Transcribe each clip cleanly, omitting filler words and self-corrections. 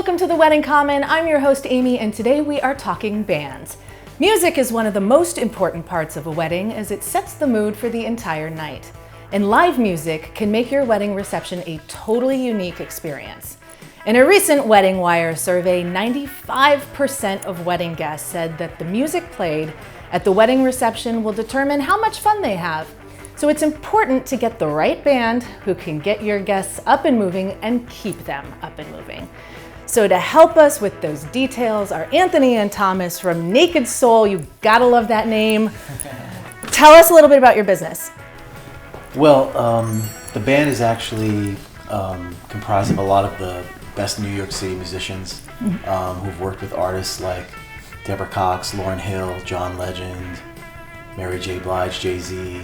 Welcome to the Wedding Common. I'm your host Amy, and today we are talking bands. Music is one of the most important parts of a wedding as it sets the mood for the entire night. And live music can make your wedding reception a totally unique experience. In a recent Wedding Wire survey, 95% of wedding guests said that the music played at the wedding reception will determine how much fun they have. So it's important to get the right band who can get your guests up and moving and keep them up and moving. So to help us with those details are Anthony and Thomas from Naked Soul. You gotta love that name. Tell us a little bit about your business. Well, the band is actually comprised of a lot of the best New York City musicians who've worked with artists like Deborah Cox, Lauryn Hill, John Legend, Mary J. Blige, Jay-Z,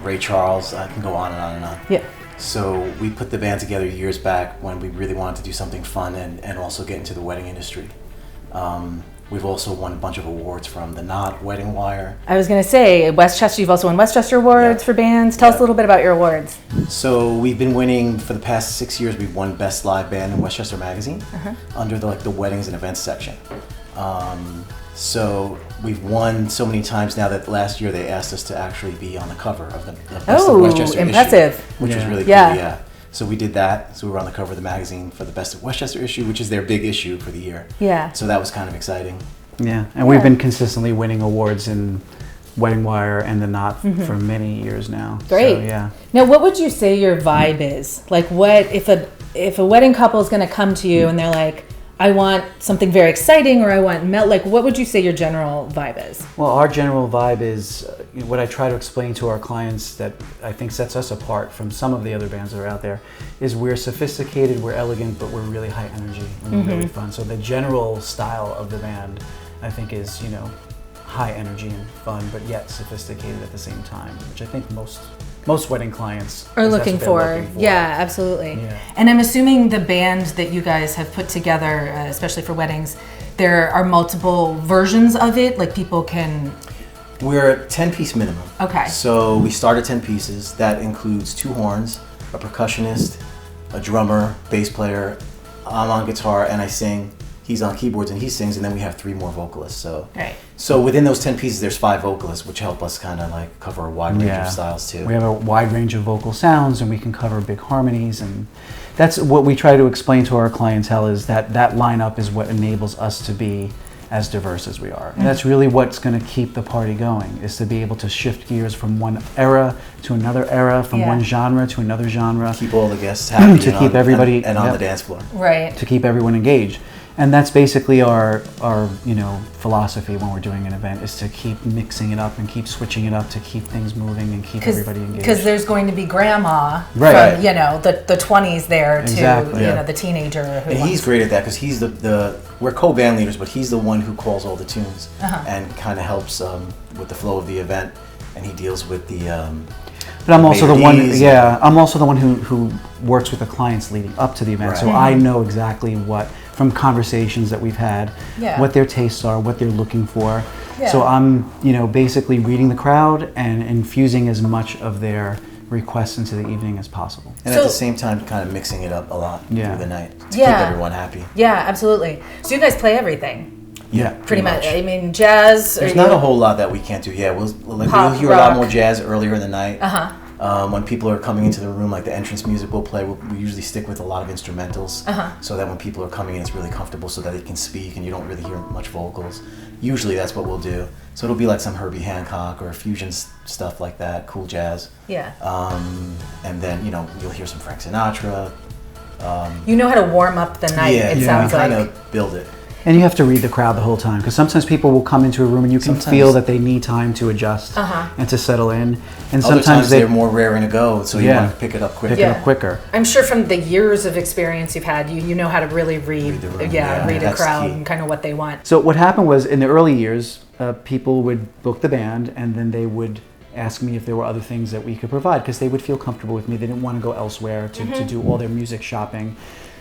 Ray Charles. I can go on and on and on. Yeah. So we put the band together years back when we really wanted to do something fun and also get into the wedding industry. We've also won a bunch of awards from the Knot, Wedding Wire. I was gonna say, Westchester, you've also won Westchester Awards for bands. Tell us a little bit about your awards. So we've been winning for the past 6 years. We've won Best Live Band in Westchester Magazine under the weddings and events section. So we've won so many times now that last year they asked us to actually be on the cover of the Best of Westchester impressive. issue, which was really cool. Yeah. So we did that. So we were on the cover of the magazine for the Best of Westchester issue, which is their big issue for the year. Yeah. So that was kind of exciting. Yeah, and we've been consistently winning awards in Wedding Wire and the Knot for many years now. Great. So, yeah. Now, what would you say your vibe is? Like, what if a wedding couple is going to come to you and they're like, I want something very exciting, or I want what would you say your general vibe is? Well, our general vibe is what I try to explain to our clients that I think sets us apart from some of the other bands that are out there is we're sophisticated, we're elegant, but we're really high energy and we're really fun. So the general style of the band, I think, is high energy and fun, but yet sophisticated at the same time, which I think most wedding clients are looking for. Yeah, absolutely. Yeah. And I'm assuming the band that you guys have put together, especially for weddings, there are multiple versions of it, like people can... We're a 10-piece minimum. Okay. So we start at 10 pieces. That includes 2 horns, a percussionist, a drummer, bass player. I'm on guitar and I sing. He's on keyboards and he sings, and then we have 3 more vocalists. So within those 10 pieces, there's 5 vocalists, which help us kind of like cover a wide range of styles too. We have a wide range of vocal sounds, and we can cover big harmonies, and that's what we try to explain to our clientele is that lineup is what enables us to be as diverse as we are. And that's really what's going to keep the party going, is to be able to shift gears from one era to another era, from one genre to another genre. Keep all the guests happy to keep everybody and on the dance floor. Right. To keep everyone engaged. And that's basically our philosophy when we're doing an event, is to keep mixing it up and keep switching it up to keep things moving and keep everybody engaged. Because there's going to be grandma from the 20s there to the teenager. And he's great at that because he's we're co-band leaders, but he's the one who calls all the tunes and kind of helps with the flow of the event, and he deals with the. But I'm also the one. Yeah, I'm also the one who works with the clients leading up to the event, so I know exactly what. From conversations that we've had, what their tastes are, what they're looking for. Yeah. So I'm, basically reading the crowd and infusing as much of their requests into the evening as possible. And at the same time, kind of mixing it up a lot through the night to keep everyone happy. Yeah, absolutely. So you guys play everything? Yeah, pretty much. I mean, jazz. There's not a whole lot that we can't do. Yeah, we'll hear a lot more jazz earlier in the night. When people are coming into the room, like the entrance music we'll play, we usually stick with a lot of instrumentals so that when people are coming in, it's really comfortable so that they can speak and you don't really hear much vocals. Usually that's what we'll do. So it'll be like some Herbie Hancock or fusion stuff like that, cool jazz. Yeah. And then, you'll hear some Frank Sinatra. You know how to warm up the night, it sounds like. kind of build it. And you have to read the crowd the whole time, because sometimes people will come into a room and you can feel that they need time to adjust and to settle in. And other times they're more raring to go, so you want to pick it up quicker. I'm sure from the years of experience you've had, you know how to really read the room. Read a crowd and kind of what they want. So what happened was, in the early years, people would book the band and then they would ask me if there were other things that we could provide, because they would feel comfortable with me. They didn't want to go elsewhere to do all their music shopping.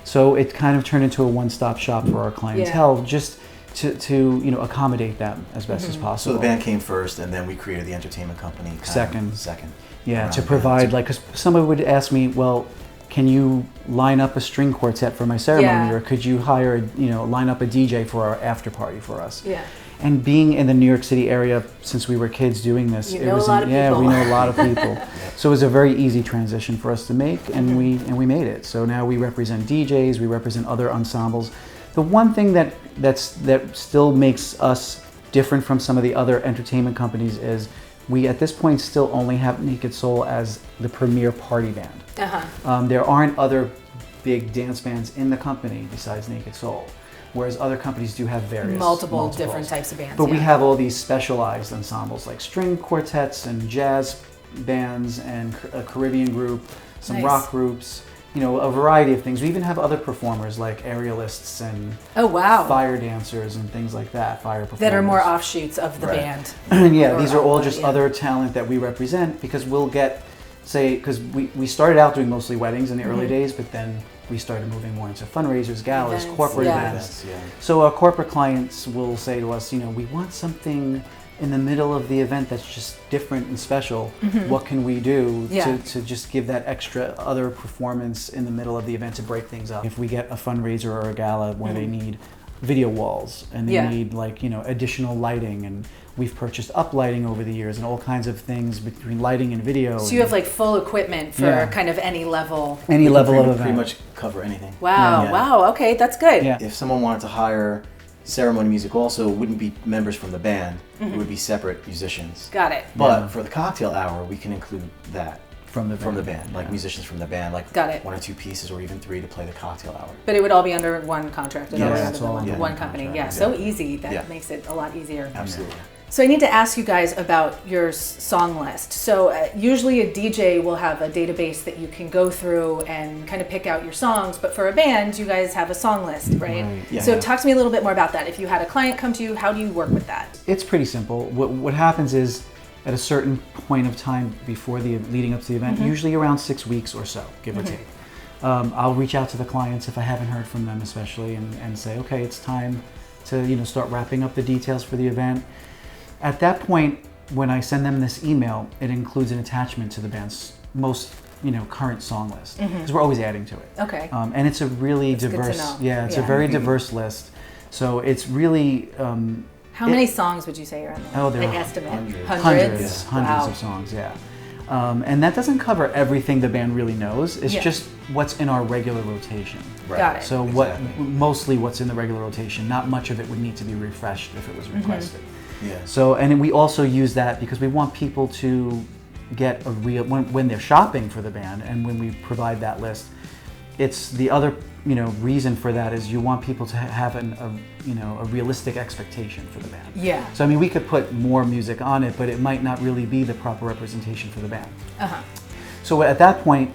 So it kind of turned into a one-stop shop for our clientele, just to accommodate them as best as possible. So the band came first, and then we created the entertainment company. Second. Second. Yeah, to provide, because somebody would ask me, well, can you line up a string quartet for my ceremony, or could you hire, line up a DJ for our after party for us? Yeah. And being in the New York City area, since we were kids doing this, we know a lot of people. So it was a very easy transition for us to make, and we made it. So now we represent DJs, we represent other ensembles. The one thing that still makes us different from some of the other entertainment companies is we at this point still only have Naked Soul as the premier party band. There aren't other big dance bands in the company besides Naked Soul, whereas other companies do have multiple different types of bands. But we have all these specialized ensembles like string quartets and jazz bands and a Caribbean group, some rock groups, a variety of things. We even have other performers like aerialists and fire dancers and things like that, fire performers. That are more offshoots of the band. These are all just other talent that we represent, because we'll get, because we started out doing mostly weddings in the early days, but then we started moving more into fundraisers, galas, corporate events. So our corporate clients will say to us, we want something in the middle of the event that's just different and special. What can we do to just give that extra other performance in the middle of the event to break things up? If we get a fundraiser or a gala where they need video walls and they need additional lighting, and we've purchased uplighting over the years and all kinds of things between lighting and video. So you have like full equipment for kind of any level. Any level of event. Pretty much cover anything. Wow, wow, okay, that's good. If someone wanted to hire ceremony music also, it wouldn't be members from the band, it would be separate musicians. Got it. But for the cocktail hour, we can include that. From the band, like musicians from the band, like one or two pieces or even three to play the cocktail hour. But it would all be under one contract, it's all under one company. So easy. That makes it a lot easier. Absolutely. So I need to ask you guys about your song list. So usually a DJ will have a database that you can go through and kind of pick out your songs, but for a band, you guys have a song list, right? So talk to me a little bit more about that. If you had a client come to you, how do you work with that? It's pretty simple. What happens is, at a certain point of time before leading up to the event, usually around 6 weeks or so, give or take, I'll reach out to the clients if I haven't heard from them, especially, and say, okay, it's time to start wrapping up the details for the event. At that point, when I send them this email, it includes an attachment to the band's most current song list, because we're always adding to it. Okay. And it's a really diverse, it's a very diverse list. So it's really. How many songs would you say are on there? Oh, there are estimate. Hundreds of songs, and that doesn't cover everything the band really knows. It's just what's in our regular rotation. Got it. So mostly what's in the regular rotation. Not much of it would need to be refreshed if it was requested. So, and we also use that because we want people to get a real, when they're shopping for the band, and when we provide that list, it's the other reason for that is you want people to have a realistic expectation for the band. So I mean, we could put more music on it, but it might not really be the proper representation for the band. So at that point,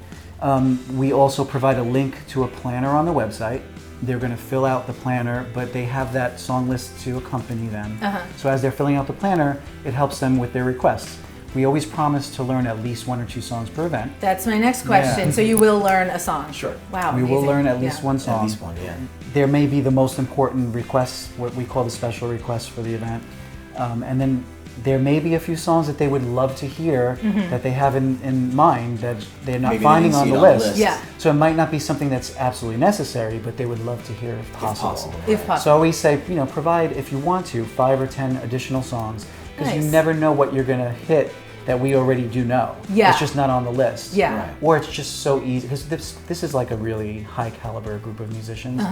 we also provide a link to a planner on the website. They're going to fill out the planner, but they have that song list to accompany them. So as they're filling out the planner, it helps them with their requests. We always promise to learn at least 1 or 2 songs per event. That's my next question. So you will learn a song? Sure. Wow, we will learn at least one song. At least one, There may be the most important requests, what we call the special requests for the event. And then there may be a few songs that they would love to hear that they have in mind that they're not finding on the list. So it might not be something that's absolutely necessary, but they would love to hear if possible. So we say, provide, if you want to, 5 or 10 additional songs, because you never know what you're going to hit that we already do know. It's just not on the list. Or it's just so easy, because this is like a really high caliber group of musicians.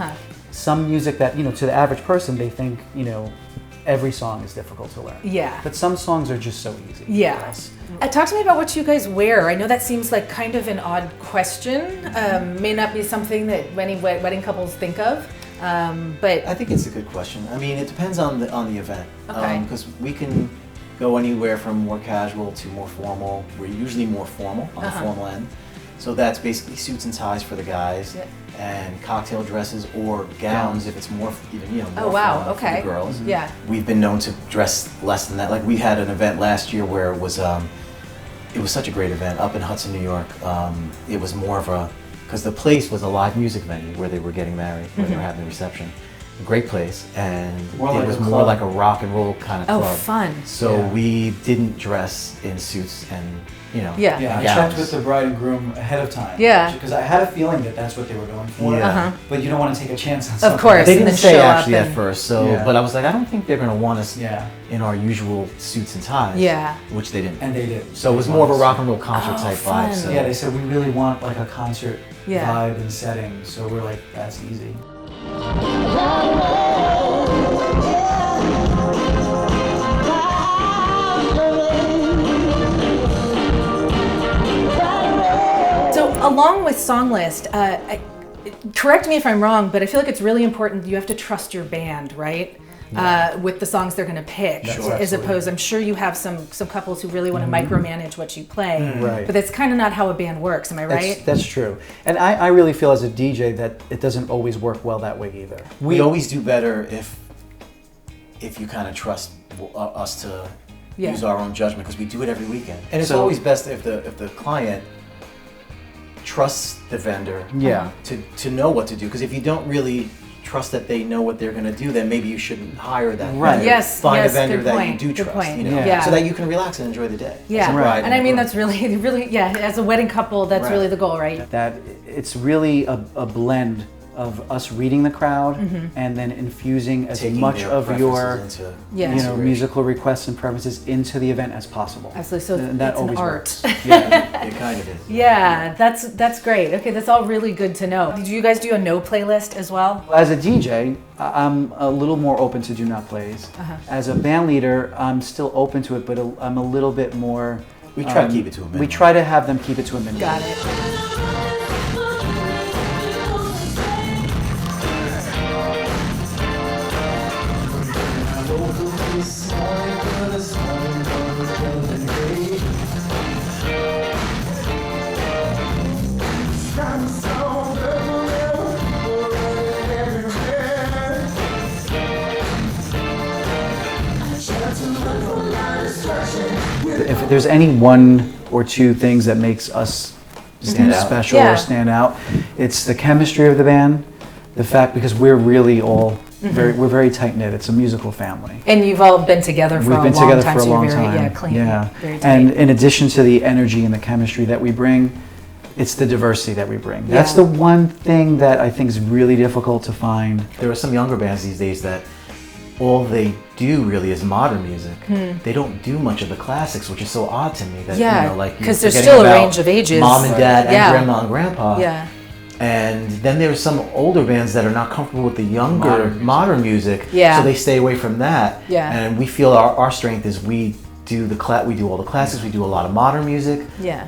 Some music that, to the average person, they think, every song is difficult to learn. But some songs are just so easy. Talk to me about what you guys wear. I know that seems like kind of an odd question. May not be something that many wedding couples think of. But I think it's a good question. I mean, it depends on the event. Because we can go anywhere from more casual to more formal. We're usually more formal on the formal end. So that's basically suits and ties for the guys, and cocktail dresses or gowns if it's more more formal for the girls. We've been known to dress less than that. Like we had an event last year where it was such a great event up in Hudson, New York. It was more of because the place was a live music venue where they were getting married, where they were having the reception. great place, and it More like was a more club. like a rock and roll kind of Oh, club. fun. So Yeah. we didn't dress in suits and, you know, Yeah. Yeah, I gowns. checked with the bride and groom ahead of time. Yeah. Because I had a feeling that that's what they were going for. Yeah. Uh-huh. But you don't want to take a chance on something. course. They and didn't then say show up actually at and- first, so Yeah. but I was like, I don't think they're gonna want us Yeah. in our usual suits and ties. Yeah. Which they didn't. And they did. So it was more of a rock and roll concert type fun. vibe. So. Yeah, they said we really want like a concert Yeah. vibe and setting. So we're like, that's easy. So along with song list, correct me if I'm wrong, but I feel like it's really important. You have to trust your band, right? With the songs they're going to pick, Sure, as absolutely. opposed, I'm sure you have some couples who really want to micromanage what you play, Right. but that's kind of not how a band works. Am I right? That's true. And I really feel as a DJ that it doesn't always work well that way either. We always do better if you kind of trust us to Yeah. use our own judgment, because we do it every weekend. And it's So- always best if the client trusts the vendor Yeah. to know what to do. Because if you don't really trust that they know what they're going to do, then maybe you shouldn't hire that Right. vendor. Yes, Find yes, a vendor good that point, you do good trust, point. you know, Yeah. so that you can relax and enjoy the day. Yeah, As a bride and I mean groom. that's really, yeah. As a wedding couple, that's Right. really the goal, right? That it's really a blend of us reading the crowd and then infusing as Taking much their of your preferences into Yeah. consideration. musical requests and preferences into the event as possible. Absolutely. So And that it's an always art. works. Yeah. It kind of is. Yeah, that's great. Okay, that's all really good to know. Did you guys do a no playlist as well? As a DJ, I'm a little more open to do not plays. As a band leader, I'm still open to it, but I'm a little bit more. We try to keep it to a minimum. We try to have them keep it to a minimum. Got it. If there's any one or two things that makes us Stand out. special Yeah. or stand out, it's the chemistry of the band, the fact because we're really all we're very tight knit. It's a musical family. And you've all been together for We've a been long together time, for a so you're long very, time. yeah, clean, very tight. And in addition to the energy and the chemistry that we bring, it's the diversity that we bring. That's Yeah. the one thing that I think is really difficult to find. There are some younger bands these days that all they do really is modern music. They don't do much of the classics, which is so odd to me. That, Yeah, you know, like 'cause you're there's forgetting still a about range of ages. Mom and dad and Yeah. grandma and grandpa. Yeah. And then there's some older bands that are not comfortable with the younger modern music. Yeah. So they stay away from that. Yeah. And we feel our strength is we do all the classics. We do a lot of modern music. Yeah.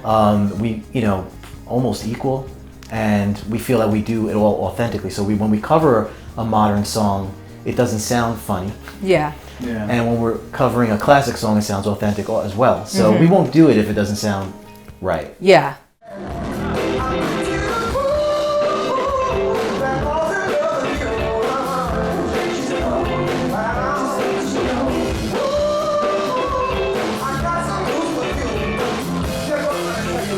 We almost equal, and we feel that we do it all authentically. So when we cover a modern song, it doesn't sound funny. Yeah. Yeah. And when we're covering a classic song, it sounds authentic as well. So we won't do it if it doesn't sound right. Yeah.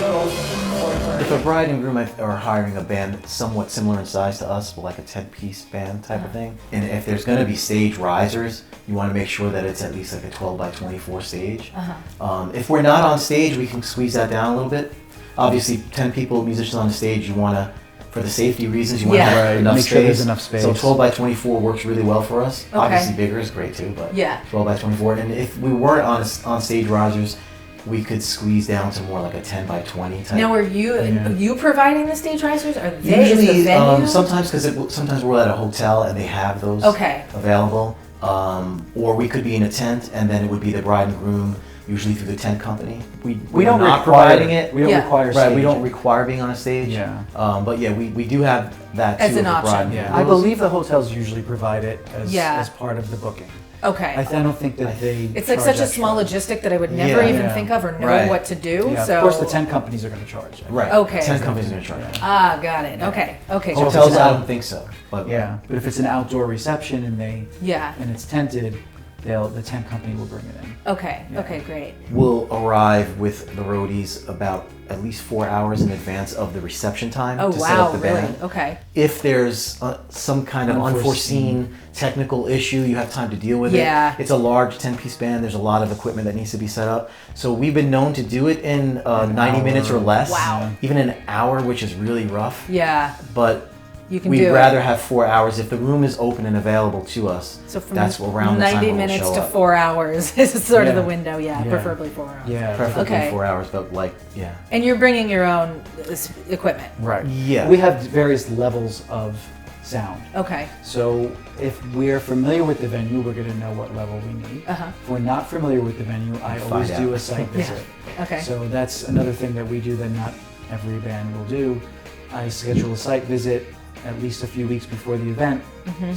If a bride and groom are hiring a band that's somewhat similar in size to us, like a 10-piece band type of thing, and if there's going to be stage risers, you want to make sure that it's at least like a 12 by 24 stage. If we're not on stage, we can squeeze that down a little bit. Obviously, 10 people, musicians on the stage, you want to, for the safety reasons, you want to Yeah. have Right, enough make space. sure there's enough space. So 12 by 24 works really well for us. Okay. Obviously, bigger is great too, but Yeah. 12 by 24. And if we weren't on stage risers, we could squeeze down to more like a 10 by 20 type. Now, are you providing the stage risers? Are they Usually, is the venue? sometimes sometimes we're at a hotel and they have those Okay. available, or we could be in a tent and then it would be the bride and groom, usually through the tent company. We don't are not require providing it. We don't Yeah. require Right, we staging. don't require being on a stage. Yeah. But yeah, we do have that As too an with the bride option. and Yeah, groom. I believe the hotels usually provide it Yeah. as part of the booking. Okay. I don't think that they. It's like charge such a extra. small logistic that I would never Yeah. even Yeah. think of or know Right. what to do. Yeah, So of course, the tent companies are going to charge. Right. Okay. 10 companies are going to charge. Ah, got it. Okay. Okay. Hotels Hotels, it's I an don't think so. But Yeah, but if it's an outdoor reception and Yeah. it's tented, the tent company will bring it in. Okay. Okay. Great. We'll arrive with the roadies about at least 4 hours in advance of the reception time Oh to set wow! up the Really? band. Okay. If there's some kind of unforeseen technical issue, you have time to deal with it. It's a large 10-piece band. There's a lot of equipment that needs to be set up. So we've been known to do it in 90 minutes or less. Wow. Even an hour, which is really rough. Yeah. But You can we'd do rather it. have 4 hours if the room is open and available to us. So from that's around the time 90 when we'll minutes show to up. 4 hours is sort of the Yeah. window. Yeah. Yeah. Preferably 4 hours. Yeah. Preferably Okay. 4 hours, but yeah. And you're bringing your own equipment. Right. Yeah. We have various levels of sound. Okay. So if we're familiar with the venue, we're going to know what level we need. If we're not familiar with the venue, I always Find do out. a site visit. Okay. So that's another thing that we do that not every band will do. I schedule a site visit at least a few weeks before the event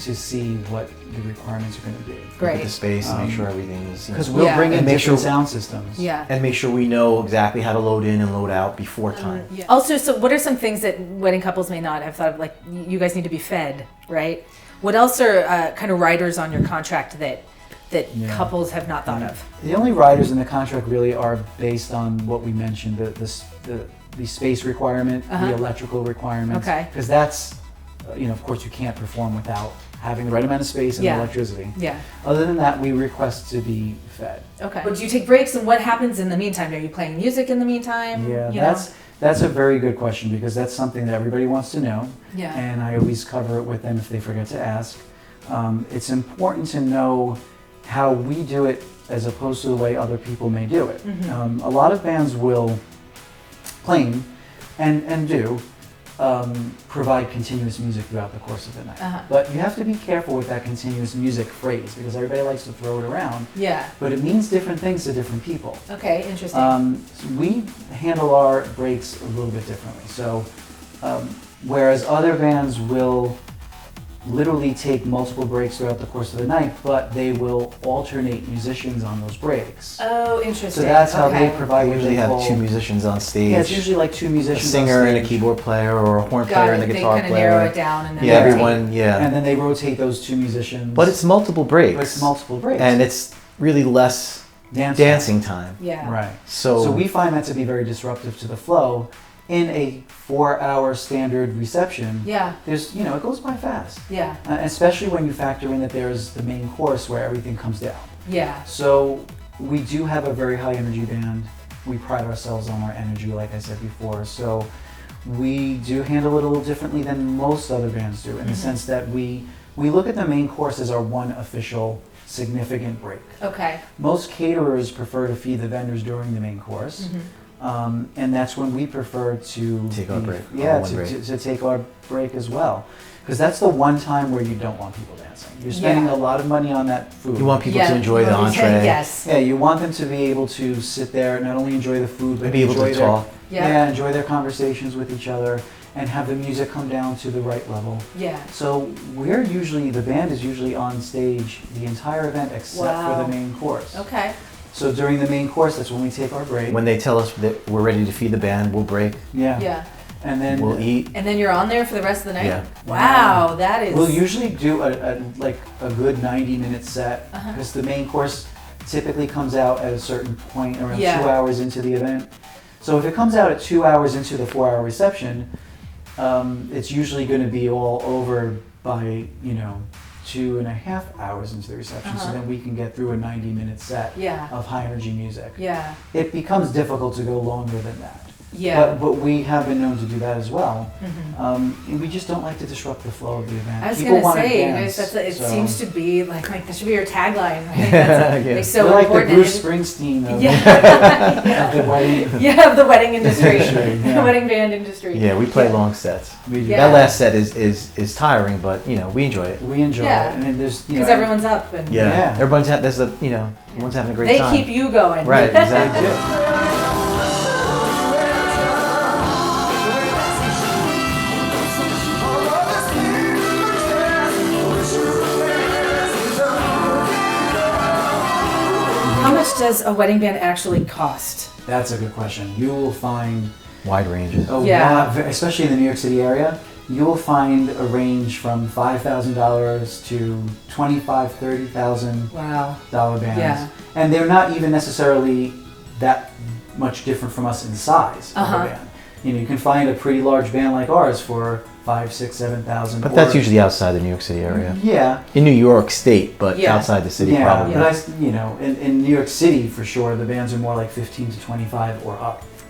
to see what the requirements are going to be. Look at Great. the space and make sure everything is. Because we'll bring in And make different sure- sound systems. Yeah. And make sure we know exactly how to load in and load out before time. Also, so what are some things that wedding couples may not have thought of? Like, you guys need to be fed, right? What else are kind of riders on your contract that couples have not thought of? The only riders in the contract really are based on what we mentioned, the space requirement, the electrical requirements. Okay. Because that's, of course you can't perform without having the right amount of space and Yeah. electricity. Yeah. Other than that, we request to be fed. Okay. But do you take breaks, and what happens in the meantime? Are you playing music in the meantime? Yeah, You that's a very good question because that's something that everybody wants to know. Yeah. And I always cover it with them if they forget to ask. It's important to know how we do it as opposed to the way other people may do it. A lot of bands will claim and do provide continuous music throughout the course of the night. But you have to be careful with that continuous music phrase because everybody likes to throw it around. Yeah. But it means different things to different people. Okay, interesting. So we handle our breaks a little bit differently. So whereas other bands will literally take multiple breaks throughout the course of the night, but they will alternate musicians on those breaks. Oh, interesting. So that's how Okay. they provide We what usually they have call- two musicians on stage. Yeah, it's usually like two a musicians singer on and a stage. keyboard player or a horn Got player it. and a They guitar kind of player. narrow it down and then Yeah, rotate. everyone, yeah. And then they rotate those two musicians. But it's multiple breaks. It's multiple breaks. And it's really less dancing time. Yeah. Right. So, So we find that to be very disruptive to the flow. In a 4-hour standard reception, Yeah. there's, it goes by fast. Yeah. Especially when you factor in that there's the main course where everything comes down. Yeah. So we do have a very high energy band. We pride ourselves on our energy, like I said before. So we do handle it a little differently than most other bands do, in the sense that we look at the main course as our one official significant break. Okay. Most caterers prefer to feed the vendors during the main course. And that's when we prefer to Take our break. Yeah, All one break. to take our break as well, because that's the one time where you don't want people dancing. You're spending Yeah. a lot of money on that food. you want people Yeah, to enjoy the you want to say entree. Yes. Yeah, you want them to be able to sit there, not only enjoy the food, but And be able enjoy to their, talk. Yeah. enjoy their conversations with each other, and have the music come down to the right level. Yeah. So the band is usually on stage the entire event except for Wow. the main course. Okay. So during the main course, that's when we take our break. When they tell us that we're ready to feed the band, we'll break, Yeah. Yeah. And then we'll eat. And then you're on there for the rest of the night? Yeah. Wow, that is... we'll usually do a good 90-minute set because the main course typically comes out at a certain point around Yeah. 2 hours into the event. So if it comes out at 2 hours into the 4-hour reception, it's usually going to be all over by 2.5 hours into the reception. So then we can get through a 90-minute set Yeah. of high energy music. Yeah. It becomes difficult to go longer than that. Yeah. But we have been known to do that as well. And we just don't like to disrupt the flow of the event. I was People going to wanna say, dance, it so- seems to be like that should be your tagline. Right? That's Yeah. like so We're like the important. Bruce Springsteen of, Yeah. of the wedding. Yeah, of the wedding industry, Yeah. the wedding band industry. Yeah, we play long sets. We do. Yeah. That last set is tiring, but we enjoy it. We enjoy Yeah. it. And then there's, Because everyone's up and Yeah, Yeah. everyone's everyone's having a great they time. keep you going. Right, exactly. How much does a wedding band actually cost? That's a good question. You will find Wide ranges. a Yeah. lot, especially in the New York City area, you'll find a range from $5,000 to $25,000, $30,000 bands. Yeah. And they're not even necessarily that much different from us in size of a band. You know, you can find a pretty large band like ours for 5,000, 6,000, 7,000. But that's usually outside the New York City area. Yeah. In New York State, but outside the city probably. Yeah, but you know, in New York City for sure, the bands are more like 15 to 25 or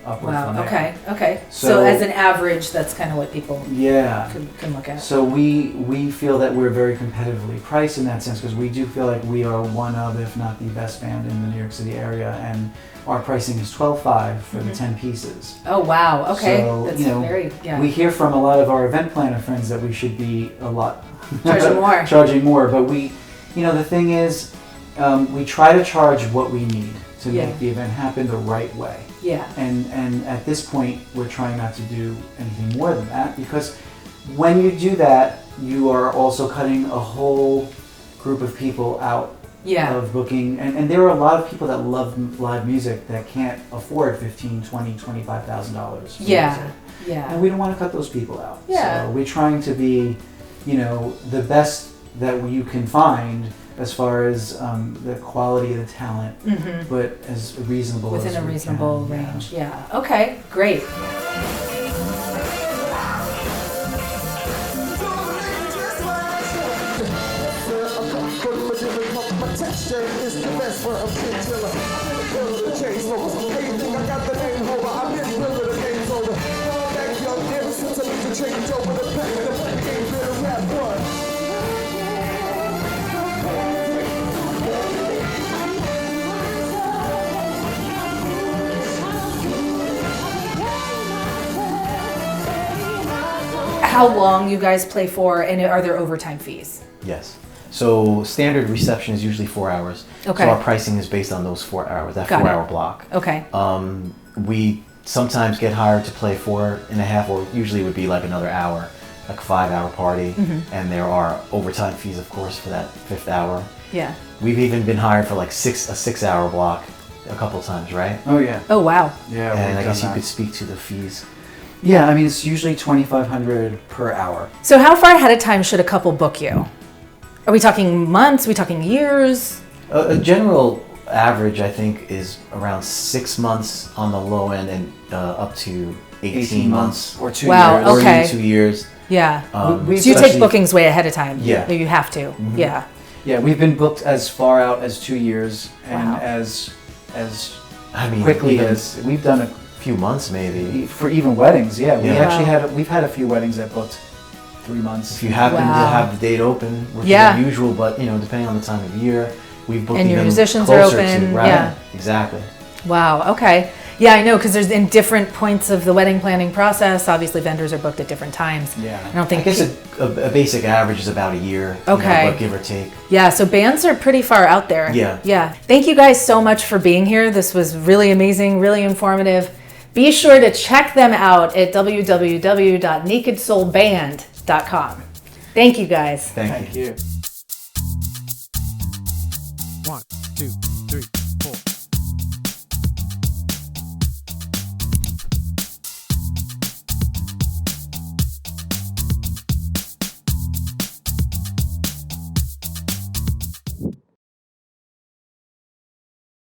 upward from there. Okay. So as an average, that's kind of what people can look at. So we feel that we're very competitively priced in that sense because we do feel like we are one of, if not the best band in the New York City area, and our pricing is $12,500 for the 10 pieces. Oh wow! Okay, so, that's you know, very we hear from a lot of our event planner friends that we should be a lot charging more. But we, you know, the thing is, we try to charge what we need to make the event happen the right way. Yeah. And at this point, we're trying not to do anything more than that because when you do that, you are also cutting a whole group of people out of booking. And there are a lot of people that love live music that can't afford $15,000, $20,000, $25,000. Yeah. And we don't want to cut those people out. Yeah. So we're trying to be, you know, the best that you can find as far as the quality of the talent, but as reasonable within as a we reasonable can. range. Yeah. Okay. Great. How long you guys play for, and are there overtime fees? Yes. So standard reception is usually 4 hours. Okay. So our pricing is based on those 4 hours, that 4 hour block. Okay. We sometimes get hired to play 4.5, or usually it would be like another hour, like a 5 hour party. And there are overtime fees, of course, for that 5th hour. Yeah. We've even been hired for like a 6 hour block a couple times, right? Oh yeah. Oh wow. Yeah. And I guess you could speak to the fees. Yeah, I mean it's usually $2,500 per hour. So how far ahead of time should a couple book you? Are we talking months? Are we talking years? A general average, I think, is around 6 months on the low end and up to 18 months. Or 2 Wow, years. okay. Or even 2 years. Yeah. Um, So you take bookings way ahead of time. Yeah. You have to. Yeah. Yeah, we've been booked as far out as 2 years, and Wow. as I mean, quickly even as we've done it few months maybe. for even weddings. Yeah, we Yeah. actually we've had a few weddings that booked 3 months. If you happen to Wow. have the date open, which Yeah. is unusual, but you know, depending on the time of year, we've booked And your even musicians are closer open, to, right? yeah. Exactly. Wow. Okay. Yeah, I know, because there's in different points of the wedding planning process. Obviously, vendors are booked at different times. Yeah. I don't think. I guess a basic average is about a year. Okay. You know, but give or take. Yeah, so bands are pretty far out there. Yeah. Yeah. Thank you guys so much for being here. This was really amazing, really informative. Be sure to check them out at www.nakedsoulband.com. Thank you guys. Thank you. you. 1, 2, 3.